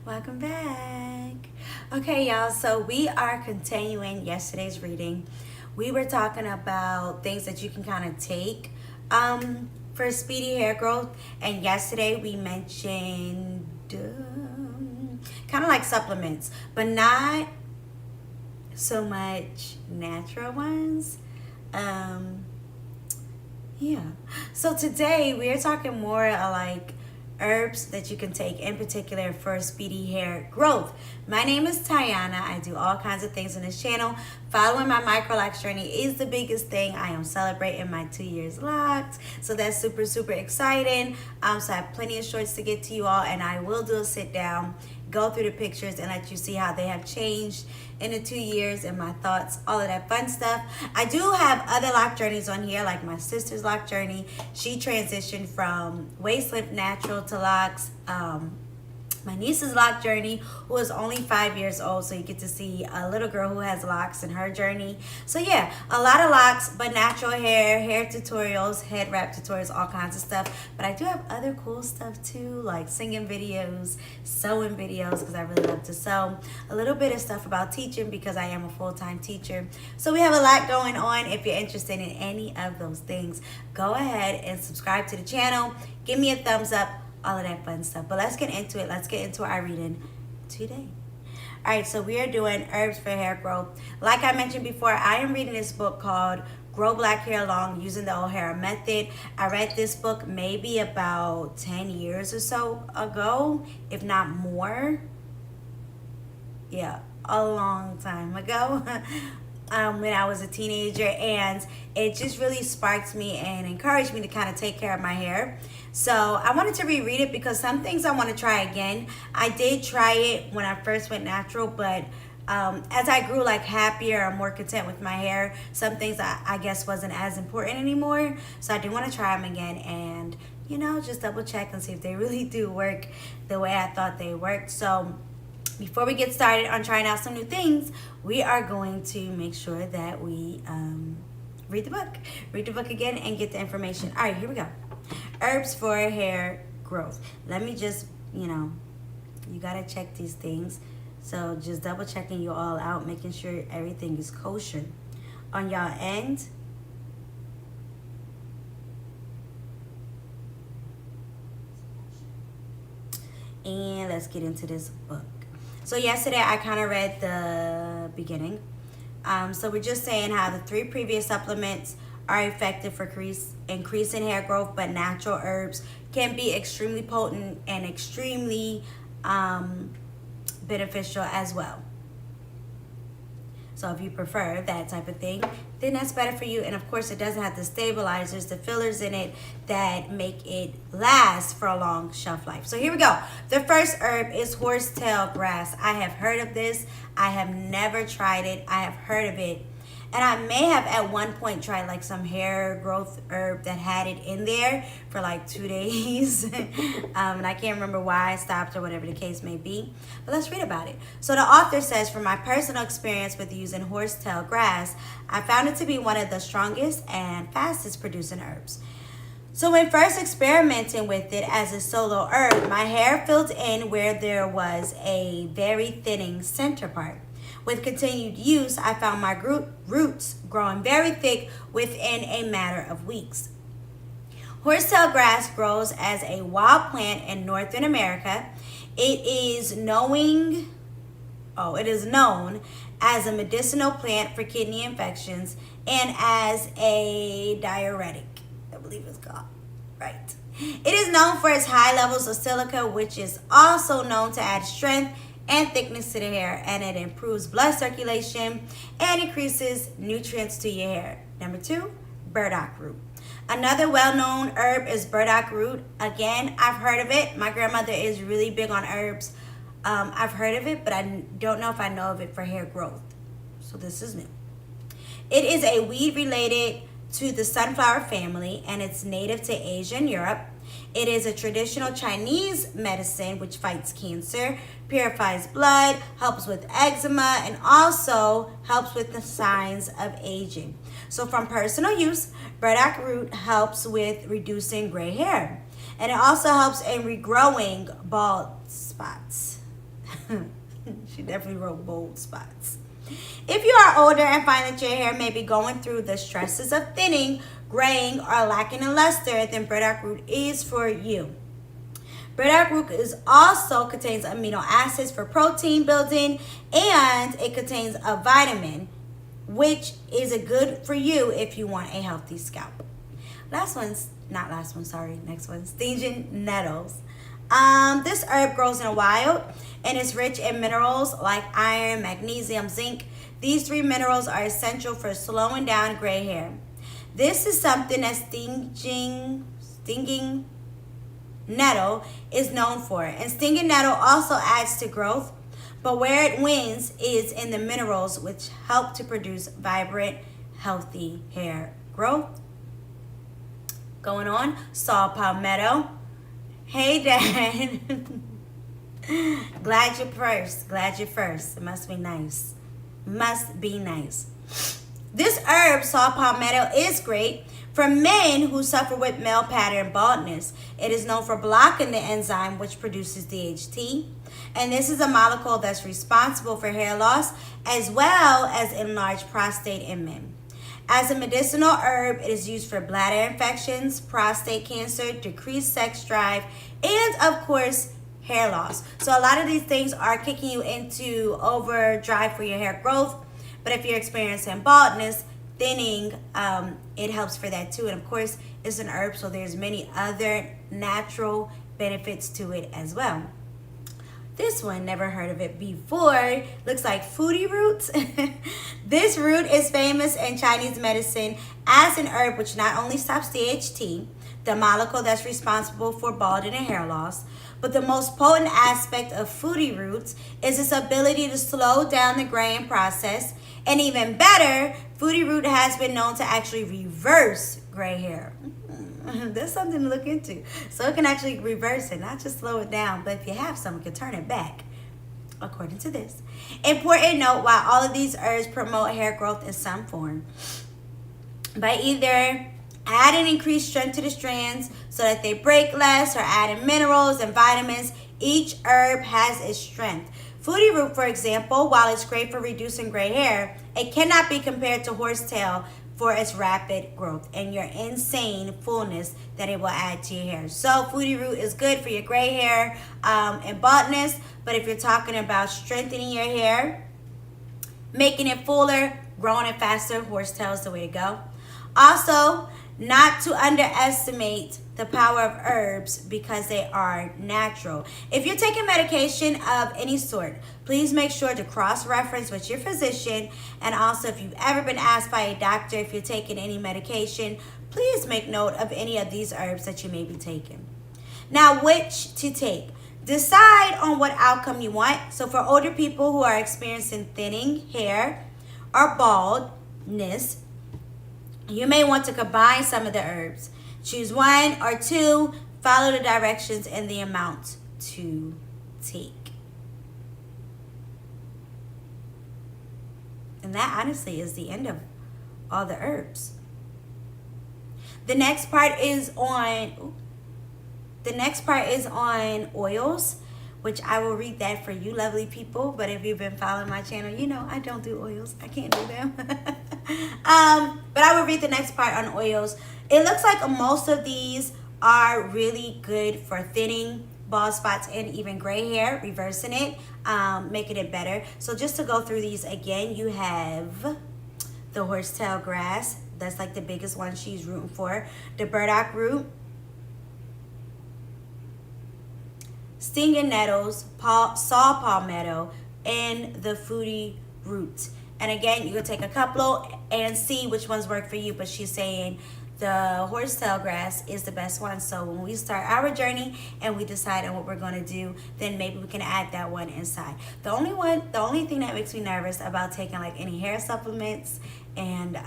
Welcome back. Okay, y'all, so we are continuing yesterday's reading. We were talking about things that you can kind of take for speedy hair growth, and yesterday we mentioned kind of like supplements, but not so much natural ones. Yeah. So today we are talking more like herbs that you can take in particular for speedy hair growth. My name is Tiana. I do all kinds of things on this channel. Following my micro locs journey is the biggest thing. I am celebrating my 2 years locked, so that's super exciting. So I have plenty of shorts to get to you all, and I will do a sit down, go through the pictures and let you see how they have changed in the 2 years and my thoughts, all of that fun stuff. I do have other lock journeys on here, like my sister's lock journey. She transitioned from waist length natural to locks. My niece's lock journey, who is only 5 years old, so you get to see a little girl who has locks in her journey. So yeah, a lot of locks, but natural hair tutorials, head wrap tutorials, all kinds of stuff. But I do have other cool stuff too, like singing videos, sewing videos, because I really love to sew. A little bit of stuff about teaching, because I am a full-time teacher. So we have a lot going on. If you're interested in any of those things, go ahead and subscribe to the channel. Give me a thumbs up. All of that fun stuff. But let's get into it. Let's get into our reading today. All right, so we are doing herbs for hair growth. Like I mentioned before, I am reading this book called Grow Black Hair Long Using the O'Hara Method. I read this book maybe about 10 years or so ago, if not more. Yeah, a long time ago. When I was a teenager, and it just really sparked me and encouraged me to kind of take care of my hair. So I wanted to reread it because some things I want to try again. I did try it when I first went natural, but as I grew like happier or more content with my hair, some things I guess wasn't as important anymore. So I do want to try them again and, you know, just double check and see if they really do work the way I thought they worked. So before we get started on trying out some new things, we are going to make sure that we read the book again and get the information. All right, here we go. Herbs for hair growth. Let me just, you gotta check these things. So just double checking you all out, making sure everything is kosher on y'all end. And let's get into this book. So yesterday I kind of read the beginning. So we're just saying how the 3 previous supplements are effective for increasing hair growth, but natural herbs can be extremely potent and extremely beneficial as well. So if you prefer that type of thing, then that's better for you. And of course, it doesn't have the stabilizers, the fillers in it that make it last for a long shelf life. So here we go. The first herb is Horsetail Grass. I have heard of this. I have never tried it. I have heard of it. And I may have at one point tried like some hair growth herb that had it in there for like 2 days. And I can't remember why I stopped or whatever the case may be. But let's read about it. So the author says, from my personal experience with using horsetail grass, I found it to be one of the strongest and fastest producing herbs. So when first experimenting with it as a solo herb, my hair filled in where there was a very thinning center part. With continued use, I found my roots growing very thick within a matter of weeks. Horsetail grass grows as a wild plant in Northern America. It is known as a medicinal plant for kidney infections and as a diuretic, I believe it's called. Right. It is known for its high levels of silica, which is also known to add strength and thickness to the hair, and it improves blood circulation and increases nutrients to your hair. Number 2, Braddock Root. Another well-known herb is Braddock Root. Again, I've heard of it. My grandmother is really big on herbs. I've heard of it, but I don't know if I know of it for hair growth. So this is new. It is a weed related to the sunflower family, and it's native to Asia and Europe. It is a traditional Chinese medicine which fights cancer, purifies blood, helps with eczema, and also helps with the signs of aging. So from personal use, Braddock Root helps with reducing gray hair. And it also helps in regrowing bald spots. She definitely wrote bold spots. If you are older and find that your hair may be going through the stresses of thinning, graying, or lacking in luster, then Braddock Root is for you. Braddock Root also contains amino acids for protein building, and it contains a vitamin, which is a good for you if you want a healthy scalp. Next one, stinging nettles. This herb grows in the wild and is rich in minerals like iron, magnesium, zinc. These 3 minerals are essential for slowing down gray hair. This is something that stinging nettle is known for. And stinging nettle also adds to growth, but where it wins is in the minerals, which help to produce vibrant, healthy hair growth. Going on, saw palmetto. Hey, Dad. Glad you're first. It must be nice. This herb, saw palmetto, is great for men who suffer with male pattern baldness. It is known for blocking the enzyme which produces DHT. And this is a molecule that's responsible for hair loss as well as enlarged prostate in men. As a medicinal herb, it is used for bladder infections, prostate cancer, decreased sex drive, and of course, hair loss. So a lot of these things are kicking you into overdrive for your hair growth. But if you're experiencing baldness, thinning, it helps for that too. And of course, it's an herb, so there's many other natural benefits to it as well. This one, never heard of it before. Looks like Foodie Roots. This root is famous in Chinese medicine as an herb which not only stops DHT, the molecule that's responsible for balding and hair loss, but the most potent aspect of Foodie Roots is its ability to slow down the graying process. And even better, Foodie Root has been known to actually reverse gray hair. That's something to look into. So it can actually reverse it, not just slow it down, but if you have some, it can turn it back, according to this. Important note, while all of these herbs promote hair growth in some form, by either adding increased strength to the strands so that they break less, or adding minerals and vitamins, each herb has its strength. Foodie Root, for example, while it's great for reducing gray hair, it cannot be compared to horsetail for its rapid growth and your insane fullness that it will add to your hair. So Foodie Root is good for your gray hair and baldness, but if you're talking about strengthening your hair, making it fuller, growing it faster, horsetail is the way to go. Also, not to underestimate the power of herbs because they are natural. If you're taking medication of any sort, please make sure to cross-reference with your physician. And also, if you've ever been asked by a doctor if you're taking any medication, please make note of any of these herbs that you may be taking. Now, which to take? Decide on what outcome you want. So for older people who are experiencing thinning hair or baldness, you may want to combine some of the herbs. Choose 1 or 2, follow the directions and the amount to take. And that honestly is the end of all the herbs. The next part is on oils, which I will read that for you lovely people. But if you've been following my channel, you know I don't do oils. I can't do them. But I will read the next part on oils. It looks like most of these are really good for thinning, bald spots, and even gray hair, reversing it, making it better. So just to go through these again, you have the Horsetail Grass. That's like the biggest one she's rooting for. The Braddock Root, Stinging Nettles, Saw Palmetto, and the Foodie Roots. And again, you can take a couple and see which ones work for you, but she's saying the Horsetail Grass is the best one. So when we start our journey and we decide on what we're going to do, then maybe we can add that one inside. The only thing that makes me nervous about taking like any hair supplements and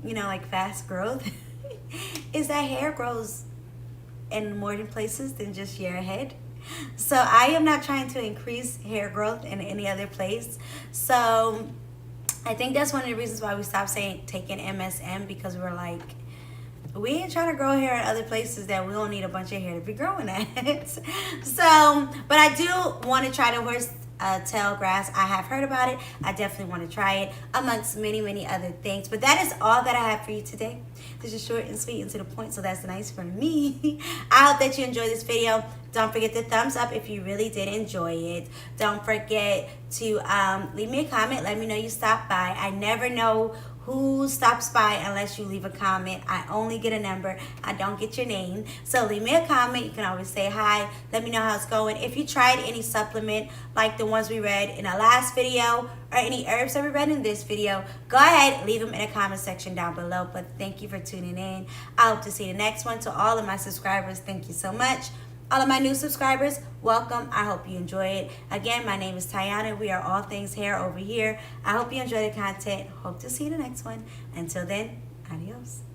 you know, like fast growth is that hair grows in more places than just your head. So I am not trying to increase hair growth in any other place. So I think that's one of the reasons why we stopped taking MSM, because we were like, we ain't trying to grow hair in other places that we don't need a bunch of hair to be growing at. So, but I do want to try the horsetail grass. I have heard about it. I definitely want to try it, amongst many other things. But that is all that I have for you today. This is short and sweet and to the point, so that's nice for me. I hope that you enjoyed this video. Don't forget to thumbs up if you really did enjoy it. Don't forget to leave me a comment. Let me know you stopped by. I never know who stops by unless you leave a comment. I only get a number. I don't get your name. So leave me a comment. You can always say hi. Let me know how it's going. If you tried any supplement like the ones we read in our last video or any herbs that we read in this video, go ahead, leave them in the comment section down below. But thank you for tuning in. I hope to see you next one. To all of my subscribers, thank you so much. All of my new subscribers, welcome. I hope you enjoy it. Again, my name is Tiana. We are all things hair over here. I hope you enjoy the content. Hope to see you in the next one. Until then, adios.